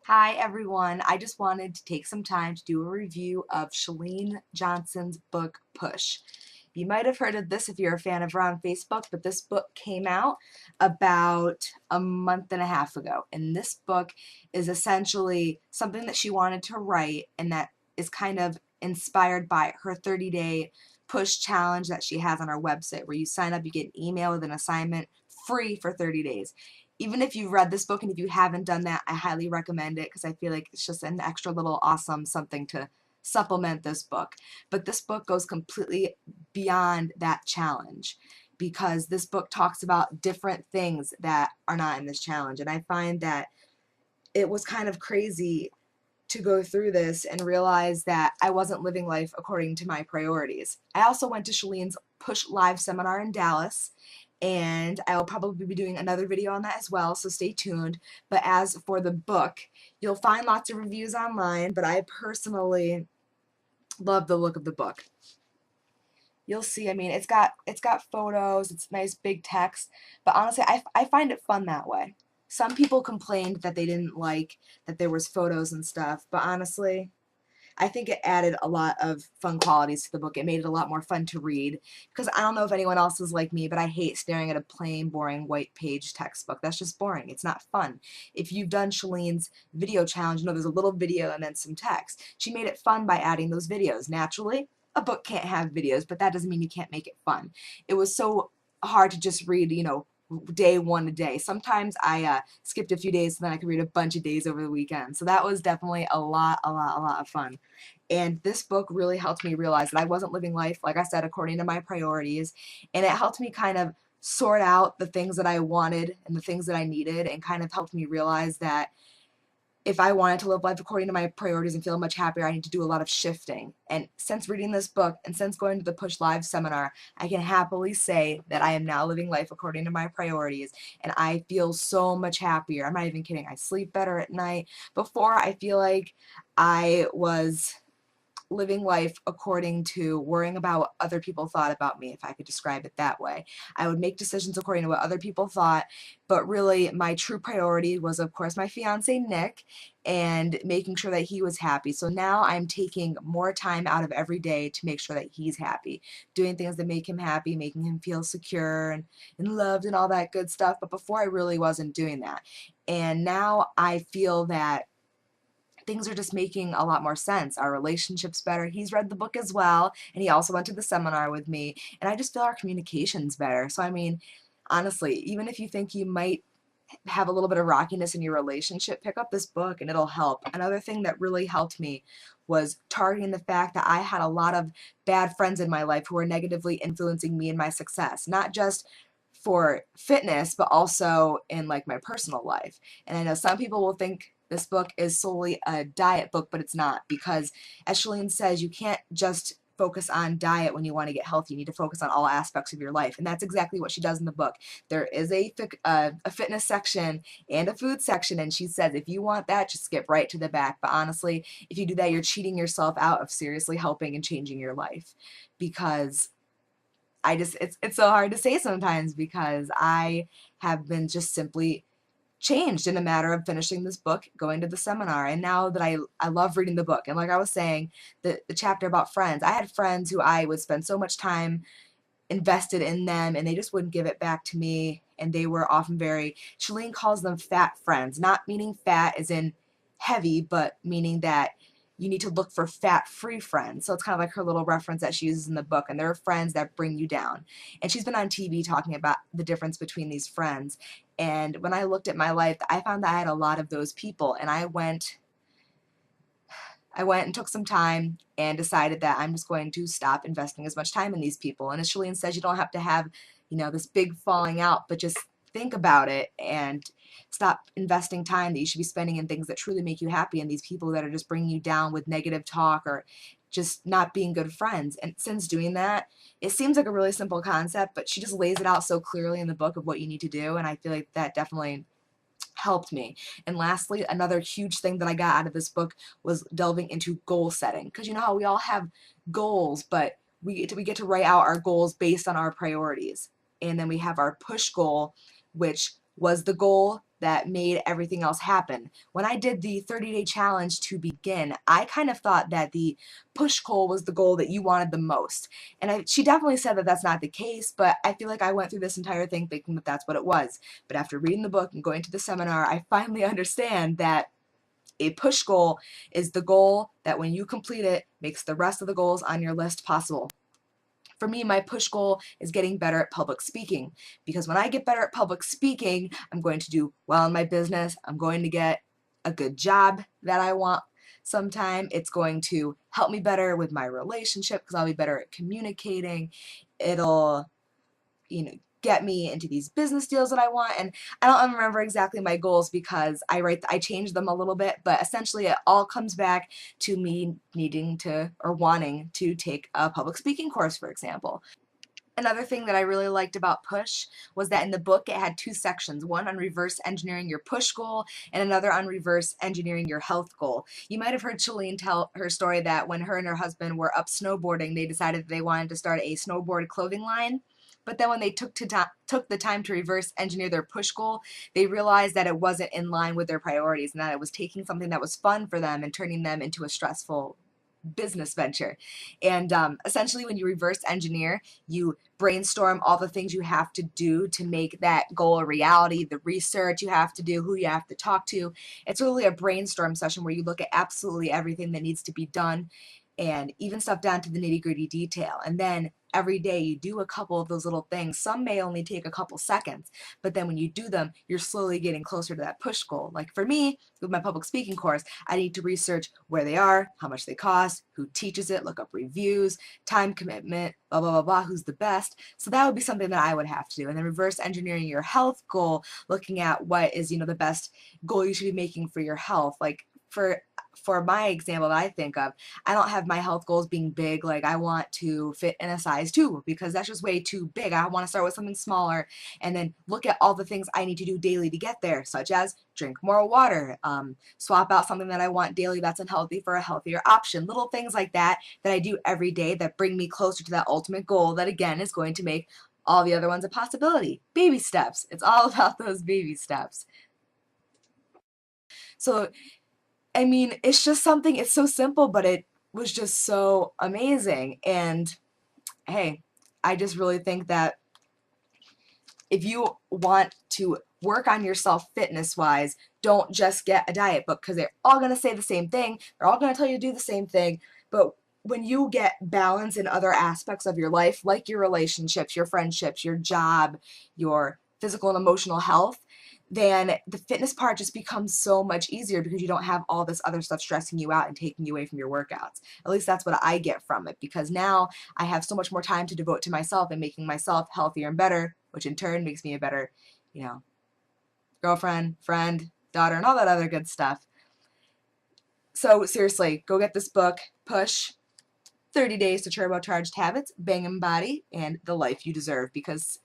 Hi everyone, I just wanted to take some time to do a review of Chalene Johnson's book Push. You might have heard of this if you're a fan of her on Facebook, but this book came out about a month and a half ago. And this book is essentially something that she wanted to write and that is kind of inspired by her 30-day push challenge that she has on her website where you sign up, you get an email with an assignment free for 30 days. Even if you've read this book and if you haven't done that, I highly recommend it because I feel like it's just an extra little awesome something to supplement this book. But this book goes completely beyond that challenge because this book talks about different things that are not in this challenge. And I find that it was kind of crazy to go through this and realize that I wasn't living life according to my priorities. I also went to Chalene's Push Live seminar in Dallas, and I will probably be doing another video on that as well, so stay tuned. But as for the book, you'll find lots of reviews online, but I personally love the look of the book. You'll see, I mean, it's got photos, it's nice big text, but honestly, I find it fun that way. Some people complained that they didn't like that there was photos and stuff, but honestly, I think it added a lot of fun qualities to the book. It made it a lot more fun to read because I don't know if anyone else is like me, but I hate staring at a plain, boring, white page textbook. That's just boring. It's not fun. If you've done Chalene's video challenge, you know there's a little video and then some text. She made it fun by adding those videos. Naturally, a book can't have videos, but that doesn't mean you can't make it fun. It was so hard to just read, day one a day. Sometimes I skipped a few days so then I could read a bunch of days over the weekend. So that was definitely a lot of fun. And this book really helped me realize that I wasn't living life, like I said, according to my priorities. And it helped me kind of sort out the things that I wanted and the things that I needed and kind of helped me realize that if I wanted to live life according to my priorities and feel much happier, I need to do a lot of shifting. And since reading this book and since going to the Push Live seminar, I can happily say that I am now living life according to my priorities, and I feel so much happier. I'm not even kidding. I sleep better at night. Before, I feel like I was living life according to worrying about what other people thought about me, if I could describe it that way. I would make decisions according to what other people thought, but really my true priority was, of course, my fiance Nick and making sure that he was happy. So now I'm taking more time out of every day to make sure that he's happy, doing things that make him happy, making him feel secure and loved and all that good stuff. But before I really wasn't doing that. And now I feel that things are just making a lot more sense. Our relationship's better. He's read the book as well, and he also went to the seminar with me, and I just feel our communication's better. So, I mean, honestly, even if you think you might have a little bit of rockiness in your relationship, pick up this book and it'll help. Another thing that really helped me was targeting the fact that I had a lot of bad friends in my life who were negatively influencing me and my success, not just for fitness, but also in like my personal life. And I know some people will think this book is solely a diet book, but it's not, because as Chalene says, you can't just focus on diet when you want to get healthy. You need to focus on all aspects of your life, and that's exactly what she does in the book. There is a fitness section and a food section, and she says if you want that, just skip right to the back. But honestly, if you do that, you're cheating yourself out of seriously helping and changing your life, because it's so hard to say sometimes because I have been just simply changed in a matter of finishing this book, going to the seminar, and now that I love reading the book. And like I was saying, the chapter about friends, I had friends who I would spend so much time invested in them and they just wouldn't give it back to me, and they were often very, Chalene calls them fat friends, not meaning fat as in heavy, but meaning that you need to look for fat-free friends. So it's kind of like her little reference that she uses in the book, and there are friends that bring you down. And she's been on TV talking about the difference between these friends. And when I looked at my life, I found that I had a lot of those people, and I went and took some time and decided that I'm just going to stop investing as much time in these people. And as Chalene says, you don't have to have, this big falling out, but just think about it and stop investing time that you should be spending in things that truly make you happy and these people that are just bringing you down with negative talk or just not being good friends. And since doing that, it seems like a really simple concept, but she just lays it out so clearly in the book of what you need to do, and I feel like that definitely helped me. And lastly, another huge thing that I got out of this book was delving into goal setting, because you know how we all have goals, but we get to write out our goals based on our priorities. And then we have our push goal, which was the goal that made everything else happen. When I did the 30-day challenge to begin, I kind of thought that the push goal was the goal that you wanted the most. And she definitely said that that's not the case, but I feel like I went through this entire thing thinking that that's what it was. But after reading the book and going to the seminar, I finally understand that a push goal is the goal that when you complete it makes the rest of the goals on your list possible. For me, my push goal is getting better at public speaking, because when I get better at public speaking, I'm going to do well in my business. I'm going to get a good job that I want sometime. It's going to help me better with my relationship because I'll be better at communicating. It'll, get me into these business deals that I want. And I don't remember exactly my goals because I changed them a little bit, but essentially it all comes back to me needing to or wanting to take a public speaking course, for example. Another thing that I really liked about Push was that in the book it had 2 sections, one on reverse engineering your push goal and another on reverse engineering your health goal. You might have heard Chalene tell her story that when her and her husband were up snowboarding, they decided that they wanted to start a snowboard clothing line. But then when they took the time to reverse engineer their push goal, they realized that it wasn't in line with their priorities and that it was taking something that was fun for them and turning them into a stressful business venture. And essentially when you reverse engineer, you brainstorm all the things you have to do to make that goal a reality, the research you have to do, who you have to talk to. It's really a brainstorm session where you look at absolutely everything that needs to be done and even stuff down to the nitty-gritty detail. And then every day you do a couple of those little things. Some may only take a couple seconds, but then when you do them, you're slowly getting closer to that push goal. Like for me, with my public speaking course, I need to research where they are, how much they cost, who teaches it, look up reviews, time commitment, blah, blah, blah, blah, who's the best. So that would be something that I would have to do. And then reverse engineering your health goal, looking at what is, the best goal you should be making for your health. Like for my example that I think of, I don't have my health goals being big, like I want to fit in a size 2 because that's just way too big. I want to start with something smaller and then look at all the things I need to do daily to get there, such as drink more water, swap out something that I want daily that's unhealthy for a healthier option. Little things like that that I do every day that bring me closer to that ultimate goal that again is going to make all the other ones a possibility. Baby steps. It's all about those baby steps. So I mean, it's just something, it's so simple, but it was just so amazing. And hey, I just really think that if you want to work on yourself fitness-wise, don't just get a diet book because they're all going to say the same thing. They're all going to tell you to do the same thing. But when you get balance in other aspects of your life, like your relationships, your friendships, your job, your physical and emotional health, then the fitness part just becomes so much easier because you don't have all this other stuff stressing you out and taking you away from your workouts. At least that's what I get from it, because now I have so much more time to devote to myself and making myself healthier and better, which in turn makes me a better, girlfriend, friend, daughter, and all that other good stuff. So seriously, go get this book, Push, 30 Days to Turbocharged Habits, Bangin' Body, and the Life You Deserve, because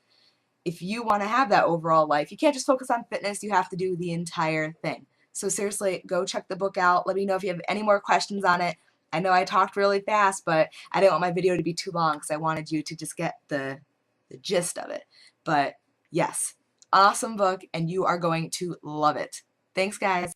if you want to have that overall life, you can't just focus on fitness, you have to do the entire thing. So seriously, go check the book out. Let me know if you have any more questions on it. I know I talked really fast, but I didn't want my video to be too long because I wanted you to just get the gist of it. But yes, awesome book, and you are going to love it. Thanks, guys.